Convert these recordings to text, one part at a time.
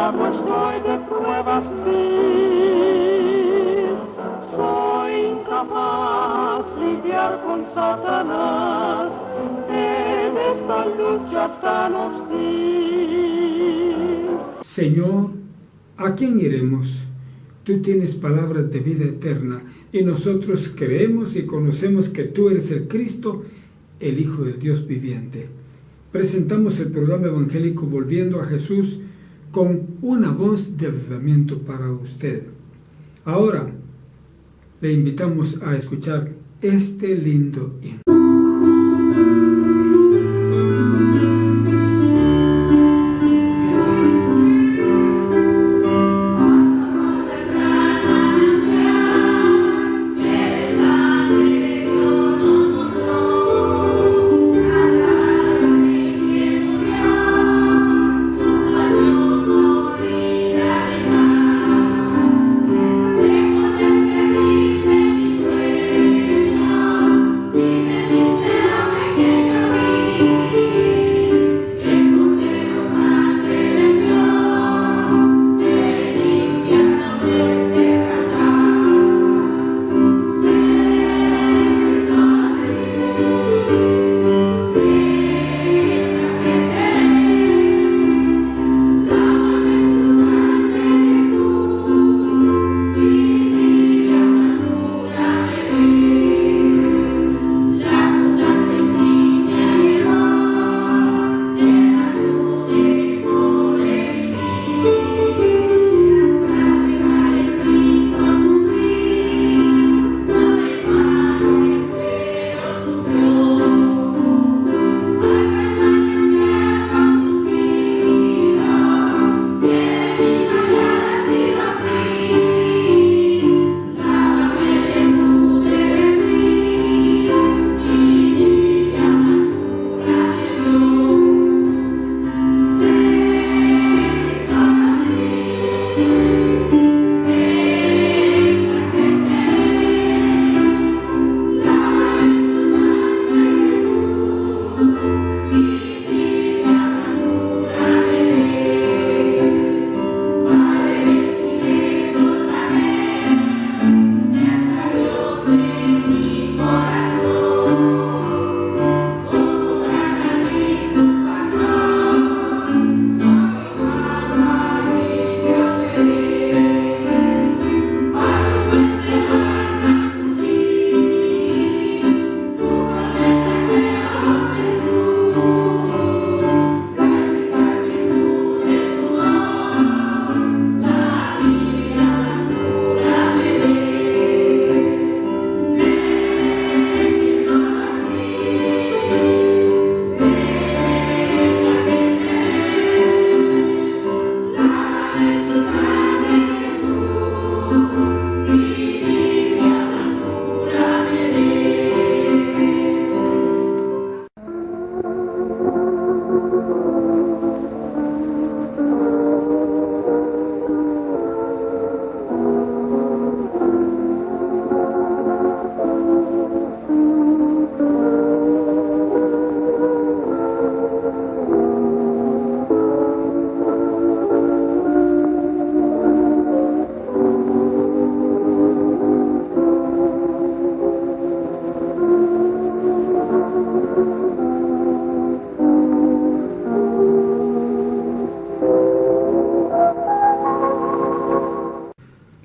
esclavo estoy de pruebas mil. Soy incapaz lidiar con Satanás en esta lucha tan hostil. Señor, ¿a quién iremos? Tú tienes palabras de vida eterna y nosotros creemos y conocemos que tú eres el Cristo, el Hijo del Dios viviente. Presentamos el programa evangélico Volviendo a Jesús con una voz de avivamiento para usted. Ahora le invitamos a escuchar este lindo himno.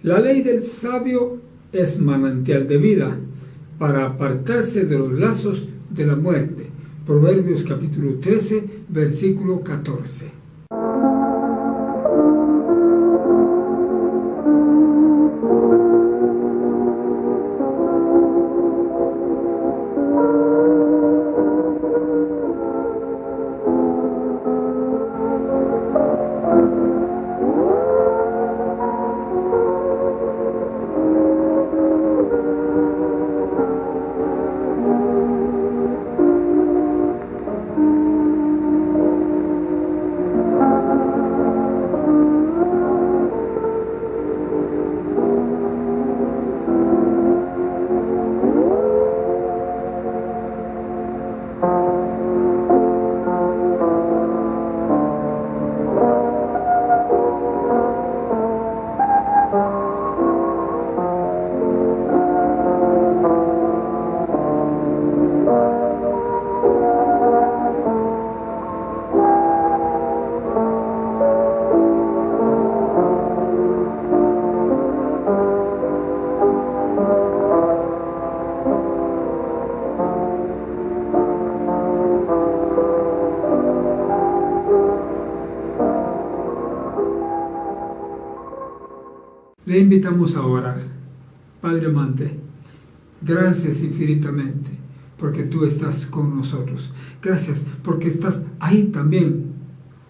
La ley del sabio es manantial de vida para apartarse de los lazos de la muerte. Proverbios capítulo 13, versículo 14. Le invitamos a orar. Padre amante, gracias infinitamente porque tú estás con nosotros. Gracias porque estás ahí también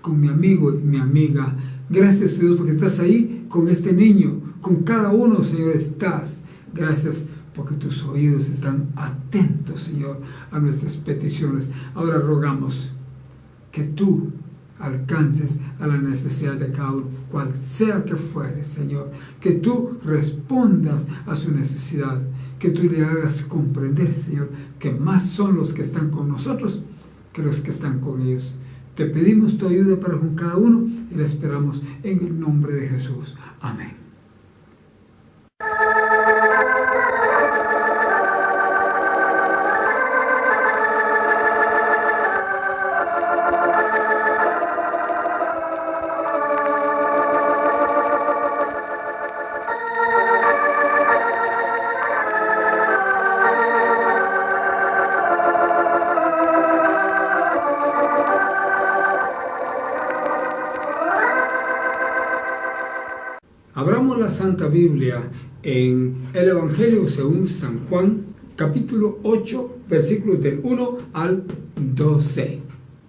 con mi amigo y mi amiga. Gracias, Dios, porque estás ahí con este niño, con cada uno, Señor, estás. Gracias porque tus oídos están atentos, Señor, a nuestras peticiones. Ahora rogamos que tú alcances a la necesidad de cada uno, cual sea que fuere, Señor, que tú respondas a su necesidad, que tú le hagas comprender, Señor, que más son los que están con nosotros que los que están con ellos. Te pedimos tu ayuda para con cada uno y la esperamos en el nombre de Jesús. Amén. Abramos la Santa Biblia en el Evangelio según San Juan, capítulo 8, versículos del 1 al 12.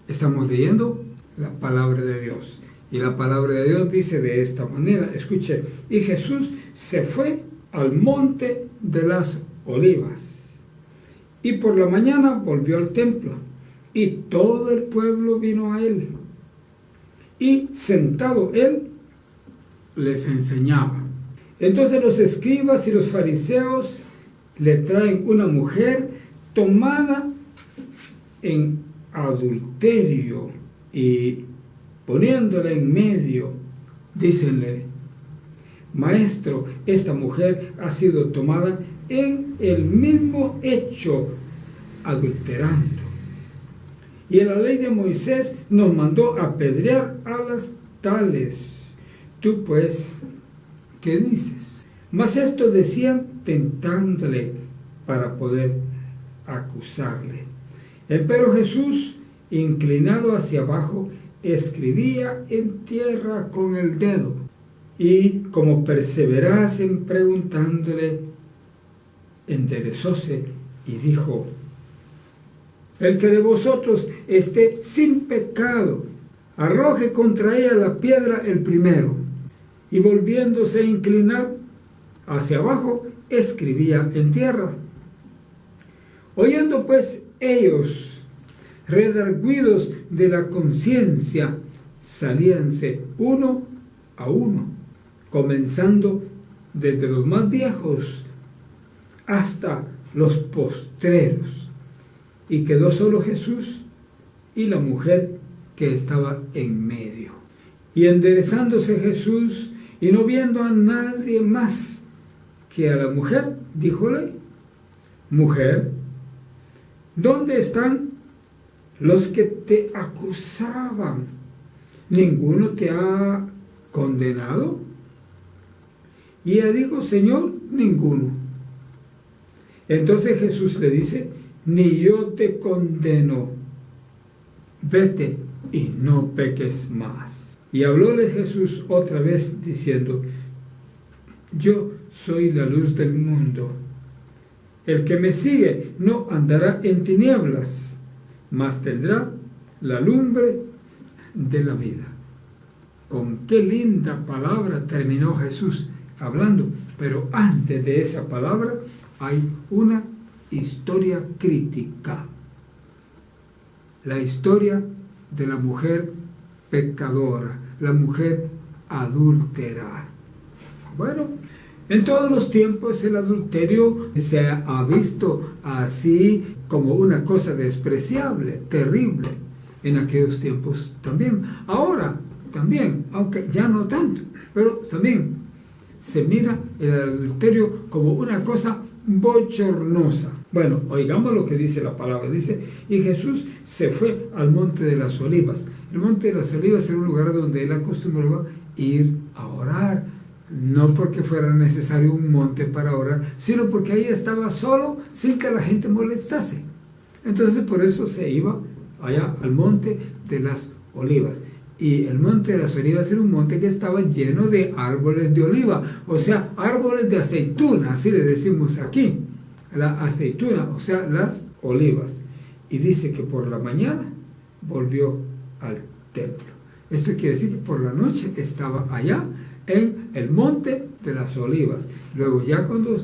Estamos leyendo la palabra de Dios. Y la palabra de Dios dice de esta manera, escuche, y Jesús se fue al monte de las Olivas. Y por la mañana volvió al templo, y todo el pueblo vino a él. Y sentado él, les enseñaba. Entonces los escribas y los fariseos le traen una mujer tomada en adulterio y poniéndola en medio, dícenle, Maestro, esta mujer ha sido tomada en el mismo hecho, adulterando. Y en la ley de Moisés nos mandó apedrear a las tales. Tú pues, ¿qué dices? Mas esto decían tentándole para poder acusarle. Empero Jesús, inclinado hacia abajo, escribía en tierra con el dedo. Y como perseverasen preguntándole, enderezóse y dijo, el que de vosotros esté sin pecado, arroje contra ella la piedra el primero. Y volviéndose a inclinar hacia abajo, escribía en tierra. Oyendo pues ellos, redargüidos de la conciencia, salíanse uno a uno, comenzando desde los más viejos hasta los postreros. Y quedó solo Jesús y la mujer que estaba en medio. Y enderezándose Jesús, y no viendo a nadie más que a la mujer, díjole, mujer, ¿dónde están los que te acusaban? ¿Ninguno te ha condenado? Y ella dijo, Señor, ninguno. Entonces Jesús le dice, ni yo te condeno, vete y no peques más. Y hablóles Jesús otra vez diciendo, yo soy la luz del mundo. El que me sigue no andará en tinieblas, mas tendrá la lumbre de la vida. Con qué linda palabra terminó Jesús hablando. Pero antes de esa palabra hay una historia crítica. La historia de la mujer pecadora, la mujer adúltera. Bueno, en todos los tiempos el adulterio se ha visto así como una cosa despreciable, terrible. En aquellos tiempos también. Ahora también, aunque ya no tanto, pero también se mira el adulterio como una cosa bochornosa. Bueno, oigamos lo que dice la palabra. Dice, y Jesús se fue al monte de las Olivas. El monte de las Olivas era un lugar donde él acostumbraba ir a orar. No porque fuera necesario un monte para orar, sino porque ahí estaba solo sin que la gente molestase. Entonces por eso se iba allá al monte de las Olivas. Y el monte de las olivas era un monte que estaba lleno de árboles de oliva, o sea, árboles de aceituna, así le decimos aquí, la aceituna, o sea, las olivas. Y dice que por la mañana volvió al templo. Esto quiere decir que por la noche estaba allá en el monte de las olivas. Luego ya cuando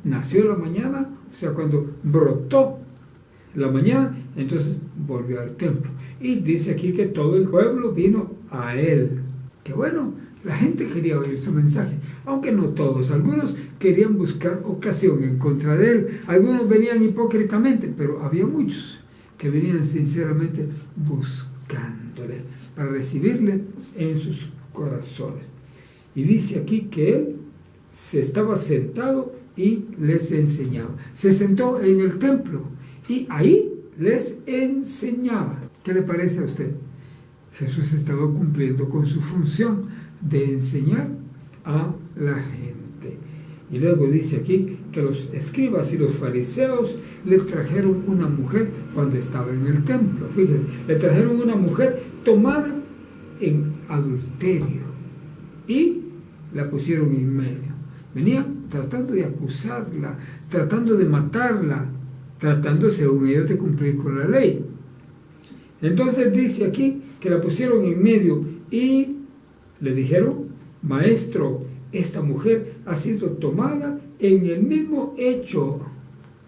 nació la mañana, o sea, cuando brotó la mañana, entonces volvió al templo. Y dice aquí que todo el pueblo vino a él. Que bueno, la gente quería oír su mensaje, aunque no todos. Algunos querían buscar ocasión en contra de él. Algunos venían hipócritamente, pero había muchos que venían sinceramente buscándole para recibirle en sus corazones. Y dice aquí que él se estaba sentado y les enseñaba. Se sentó en el templo y ahí les enseñaba. ¿Qué le parece a usted? Jesús estaba cumpliendo con su función de enseñar a la gente. Y luego dice aquí que los escribas y los fariseos le trajeron una mujer cuando estaba en el templo. Fíjense, le trajeron una mujer tomada en adulterio y la pusieron en medio. Venían tratando de acusarla, tratando de matarla, tratando, según ellos, de cumplir con la ley. Entonces dice aquí que la pusieron en medio y le dijeron: maestro, esta mujer ha sido tomada en el mismo hecho,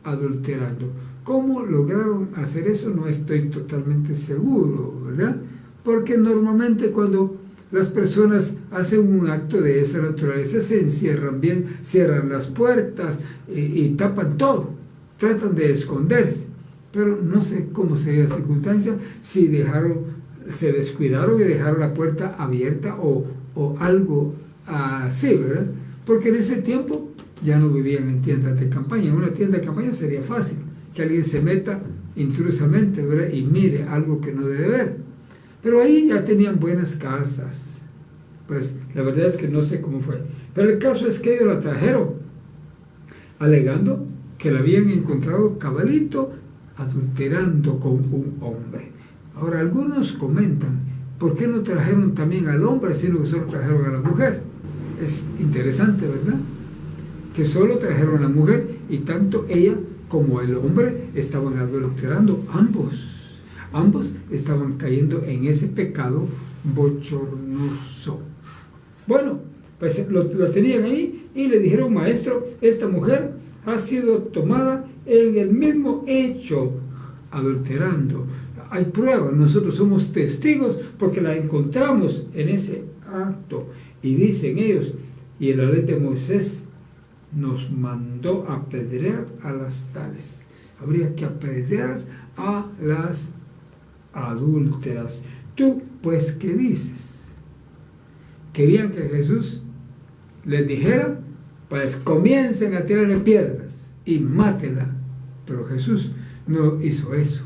adulterando. ¿Cómo lograron hacer eso? No estoy totalmente seguro, ¿verdad? Porque normalmente cuando las personas hacen un acto de esa naturaleza se encierran bien, cierran las puertas y tapan todo, tratan de esconderse. Pero no sé cómo sería la circunstancia si se descuidaron y dejaron la puerta abierta o algo así, ¿verdad? Porque en ese tiempo ya no vivían en tiendas de campaña. En una tienda de campaña sería fácil que alguien se meta intrusamente, ¿verdad?, y mire algo que no debe ver. Pero ahí ya tenían buenas casas. Pues la verdad es que no sé cómo fue. Pero el caso es que ellos la trajeron, alegando que la habían encontrado cabalito adulterando con un hombre. Ahora, algunos comentan: ¿por qué no trajeron también al hombre, sino que solo trajeron a la mujer? Es interesante, ¿verdad? Que solo trajeron a la mujer y tanto ella como el hombre estaban adulterando. Ambos estaban cayendo en ese pecado bochornoso. Bueno, pues lo tenían ahí y le dijeron: maestro, esta mujer ha sido tomada en el mismo hecho, adulterando. Hay pruebas, nosotros somos testigos porque la encontramos en ese acto. Y dicen ellos: y en la ley de Moisés nos mandó apedrear a las tales. Habría que apedrear a las adúlteras. ¿Tú, pues, qué dices? Querían que Jesús les dijera: pues comiencen a tirarle piedras y mátenla. Pero Jesús no hizo eso.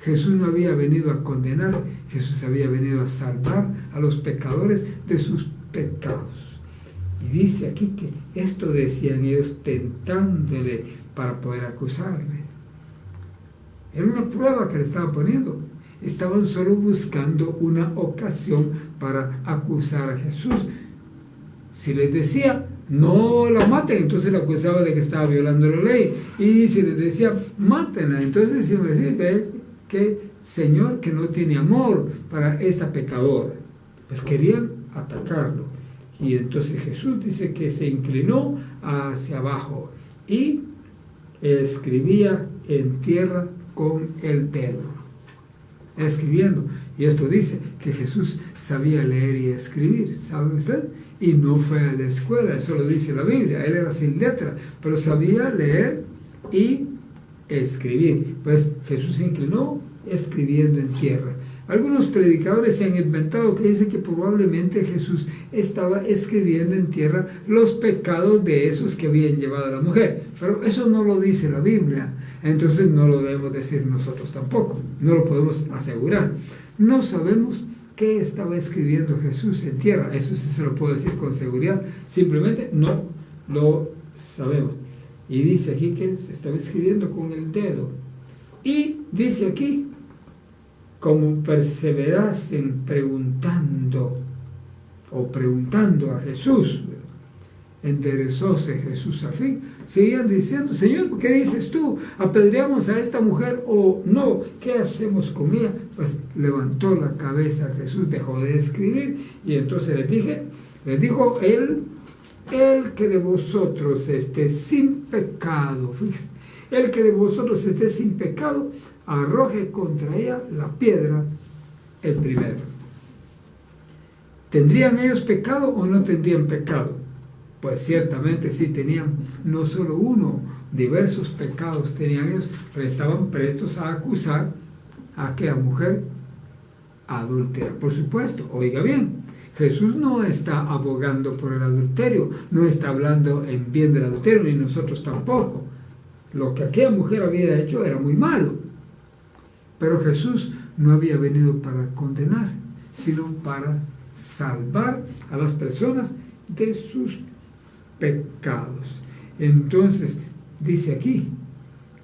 Jesús no había venido a condenar, Jesús había venido a salvar a los pecadores de sus pecados. Y dice aquí que esto decían ellos tentándole para poder acusarle. Era una prueba que le estaban poniendo. Estaban solo buscando una ocasión para acusar a Jesús. Si les decía: no la maten, entonces la acusaba de que estaba violando la ley. Y si les decía: mátenla, entonces si me decía: que Señor, que no tiene amor para esa pecadora. Pues querían atacarlo. Y entonces Jesús dice que se inclinó hacia abajo y escribía en tierra con el dedo. Escribiendo. Y esto dice que Jesús sabía leer y escribir, ¿sabe usted? Y no fue a la escuela, eso lo dice la Biblia. Él era sin letra, pero sabía leer y escribir. Pues Jesús se inclinó escribiendo en tierra. Algunos predicadores se han inventado que dicen que probablemente Jesús estaba escribiendo en tierra los pecados de esos que habían llevado a la mujer, pero eso no lo dice la Biblia, entonces no lo debemos decir nosotros tampoco, no lo podemos asegurar. No sabemos qué estaba escribiendo Jesús en tierra, eso sí se lo puedo decir con seguridad, simplemente no lo sabemos. Y dice aquí que se estaba escribiendo con el dedo. Y dice aquí, como perseverasen preguntando a Jesús, enderezóse Jesús al fin. Seguían diciendo: Señor, ¿qué dices tú? ¿Apedreamos a esta mujer o no? ¿Qué hacemos con ella? Pues levantó la cabeza Jesús, dejó de escribir, y entonces les dijo: el que de vosotros esté sin pecado, fíjense, el que de vosotros esté sin pecado, arroje contra ella la piedra el primero. ¿Tendrían ellos pecado o no tendrían pecado? Pues ciertamente sí tenían, no solo uno, diversos pecados tenían ellos, pero estaban prestos a acusar a aquella mujer adúltera. Por supuesto, oiga bien, Jesús no está abogando por el adulterio, no está hablando en bien del adulterio, ni nosotros tampoco. Lo que aquella mujer había hecho era muy malo, pero Jesús no había venido para condenar, sino para salvar a las personas de sus pecados. Entonces dice aquí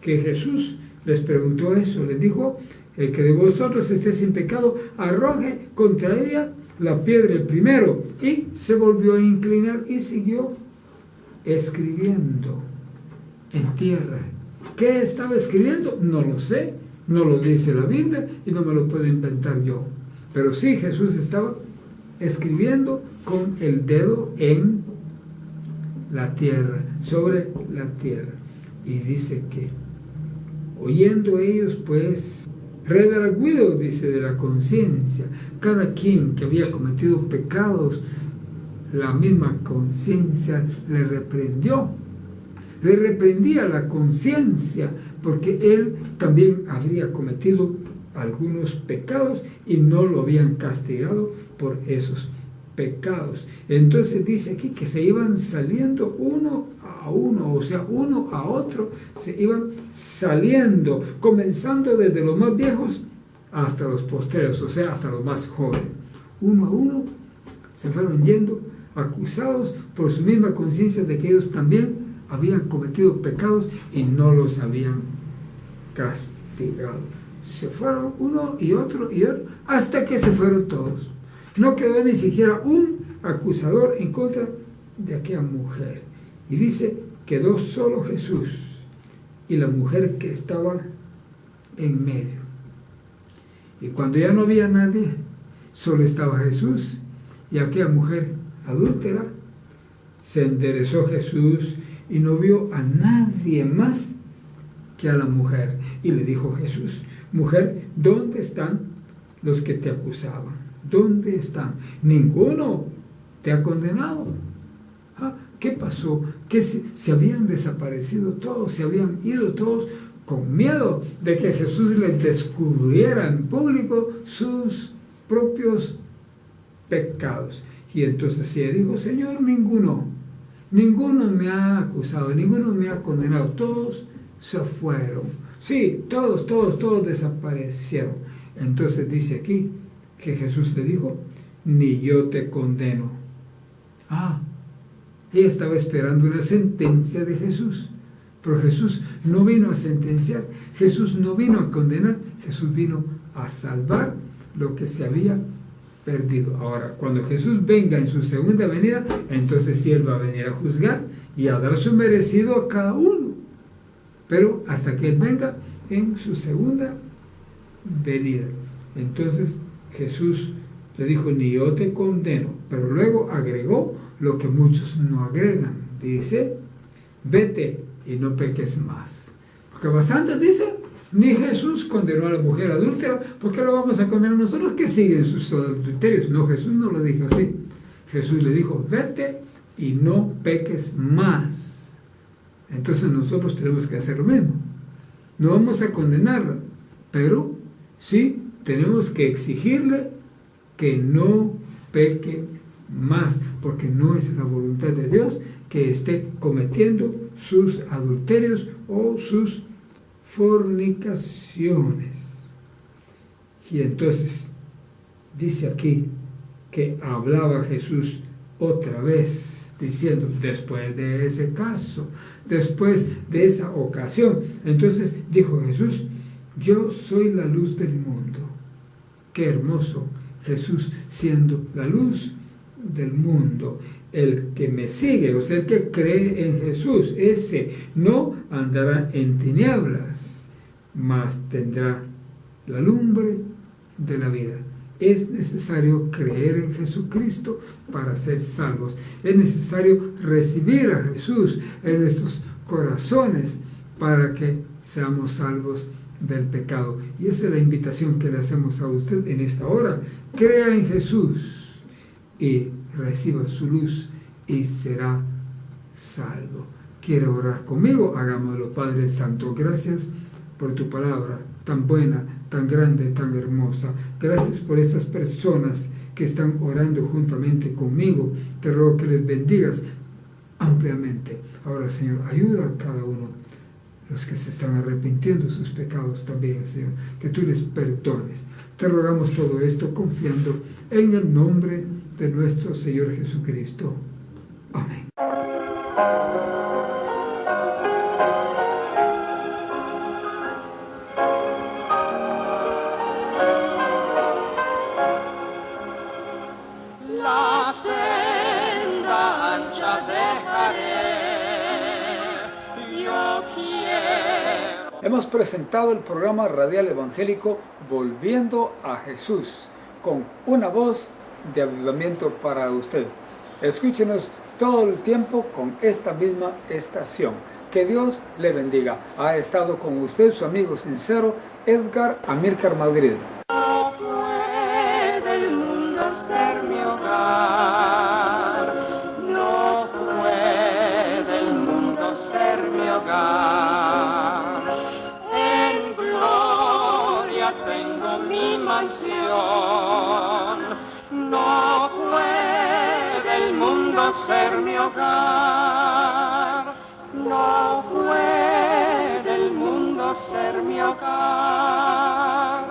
que Jesús les preguntó eso, les dijo: el que de vosotros esté sin pecado, arroje contra ella la piedra el primero. Y se volvió a inclinar y siguió escribiendo en tierra. ¿Qué estaba escribiendo? No lo sé, no lo dice la Biblia y no me lo puedo inventar yo, pero sí, Jesús estaba escribiendo con el dedo en la tierra, sobre la tierra. Y dice que oyendo ellos, pues, redargüidos, dice, de la conciencia, cada quien que había cometido pecados, la misma conciencia le reprendía la conciencia, porque él también habría cometido algunos pecados y no lo habían castigado por esos pecados. Entonces dice aquí que se iban saliendo uno a uno, o sea, uno a otro, se iban saliendo, comenzando desde los más viejos hasta los postreros, o sea, hasta los más jóvenes. Uno a uno se fueron yendo, acusados por su misma conciencia de que ellos también habían cometido pecados y no los habían castigado. Se fueron uno y otro, hasta que se fueron todos. No quedó ni siquiera un acusador en contra de aquella mujer. Y dice, quedó solo Jesús y la mujer que estaba en medio. Y cuando ya no había nadie, solo estaba Jesús y aquella mujer adúltera, se enderezó Jesús y no vio a nadie más que a la mujer. Y le dijo Jesús: mujer, ¿dónde están los que te acusaban? ¿Dónde están? Ninguno te ha condenado. ¿Ah? ¿Qué pasó? Que se habían desaparecido todos, se habían ido todos con miedo de que Jesús les descubriera en público sus propios pecados. Y entonces ella dijo: Señor, ninguno me ha acusado, ninguno me ha condenado, todos se fueron. Sí, todos desaparecieron. Entonces dice aquí que Jesús le dijo: ni yo te condeno. Ella estaba esperando una sentencia de Jesús, pero Jesús no vino a sentenciar, Jesús no vino a condenar, Jesús vino a salvar lo que se había perdido. Ahora, cuando Jesús venga en su segunda venida, entonces sí Él va a venir a juzgar y a dar su merecido a cada uno. Pero hasta que Él venga en su segunda venida. Entonces Jesús le dijo: ni yo te condeno, pero luego agregó lo que muchos no agregan. Dice: vete y no peques más. Porque bastante dice: ni Jesús condenó a la mujer adúltera, ¿por qué lo vamos a condenar nosotros que siguen sus adulterios? No, Jesús no lo dijo así. Jesús le dijo: vete y no peques más. Entonces nosotros tenemos que hacer lo mismo. No vamos a condenarla, pero sí tenemos que exigirle que no peque más, porque no es la voluntad de Dios que esté cometiendo sus adulterios o sus fornicaciones. Y entonces dice aquí que hablaba Jesús otra vez, diciendo, después de ese caso, después de esa ocasión, entonces dijo Jesús: yo soy la luz del mundo. Qué hermoso, Jesús siendo la luz del mundo. El que me sigue, o sea, el que cree en Jesús, ese no andará en tinieblas, mas tendrá la lumbre de la vida. Es necesario creer en Jesucristo para ser salvos. Es necesario recibir a Jesús en nuestros corazones para que seamos salvos del pecado. Y esa es la invitación que le hacemos a usted en esta hora. Crea en Jesús y reciba su luz y será salvo. ¿Quiere orar conmigo? Hagámoslo. Padre Santo, gracias por tu palabra tan buena, tan grande, tan hermosa. Gracias por estas personas que están orando juntamente conmigo. Te ruego que les bendigas ampliamente. Ahora, Señor, ayuda a cada uno, los que se están arrepintiendo de sus pecados también, Señor, que tú les perdones. Te rogamos todo esto confiando en el nombre de nuestro Señor Jesucristo. Amén. La senda ancha dejaré, yo quiero. Hemos presentado el programa radial evangélico Volviendo a Jesús, con una voz de avivamiento para usted. Escúchenos todo el tiempo con esta misma estación. Que Dios le bendiga. Ha estado con usted su amigo sincero, Edgar Amílcar Madrid. No puede el mundo ser mi hogar, no puede el mundo ser mi hogar. En gloria tengo mi mansión, no puede el mundo ser mi hogar, no puede el mundo ser mi hogar.